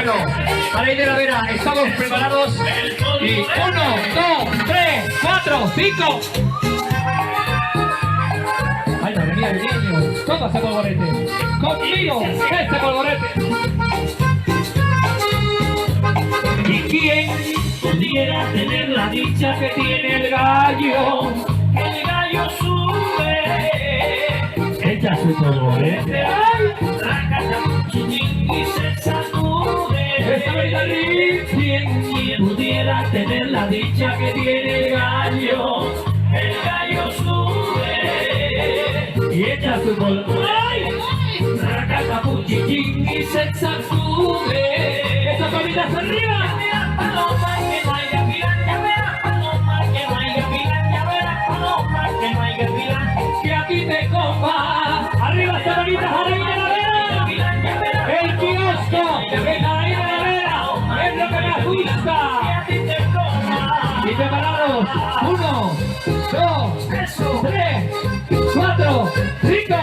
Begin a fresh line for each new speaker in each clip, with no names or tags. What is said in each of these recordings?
Bueno, para ir de la vera, estamos preparados. Y 1, 2, 3, 4, 5. Ay, madre mía, el niño. Toma ese polvorete. Conmigo, este polvorete. ¿Y quién pudiera tener la dicha que tiene el gallo? El gallo sube, echa su polvorete, ay, y se sacude. Esta verdad, ¿quién pudiera tener la dicha que tiene el gallo? El gallo sube y echa su polvorete, raca capuchichín y se sacude. Esa palita hacia arriba. Que aquí te copa. Arriba esta manita, arriba de la vera. El kiosco de la vera es lo que me gusta. Y preparados. 1, 2, 3, 4, 5.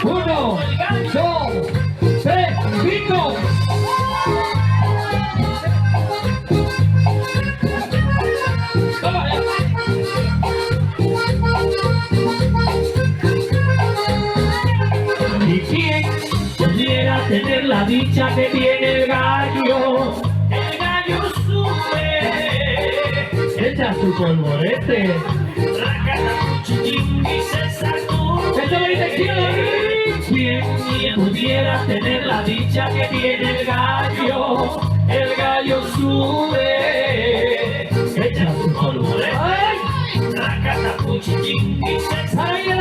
1, 2, 3, 5. ¿Y quién pudiera tener la dicha que tiene el gallo? El gallo sube, echa su polvorete, y se sacude. ¿Quién pudiera tener la dicha que tiene el gallo? El gallo sube, echa su polvorete, y se sacude.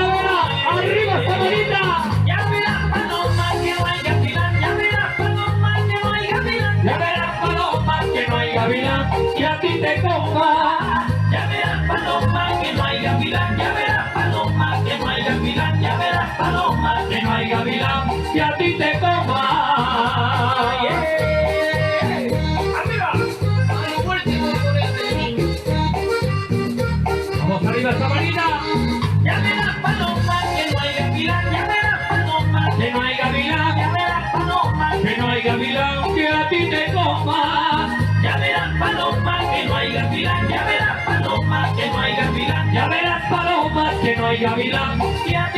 ¡Arriba esta manita! Ya verás paloma que no hay gavilán, ya verás paloma que no hay gavilán, ya verás paloma que no hay gavilán, que a ti te coma. Ya verás paloma que no hay gavilán, ya verás paloma que no hay gavilán, ya verás paloma que no hay gavilán, que a ti te coma. ¡Arriba! ¡Vamos arriba esta manita! Ya verás paloma que no hay gavilán, ya verás paloma que no hay gavilán, ya verás paloma que no hay gavilán, que a ti te coma. Ya verás paloma que no hay gavilán, ya verás paloma que no hay gavilán, ya verás paloma que no hay gavilán, que a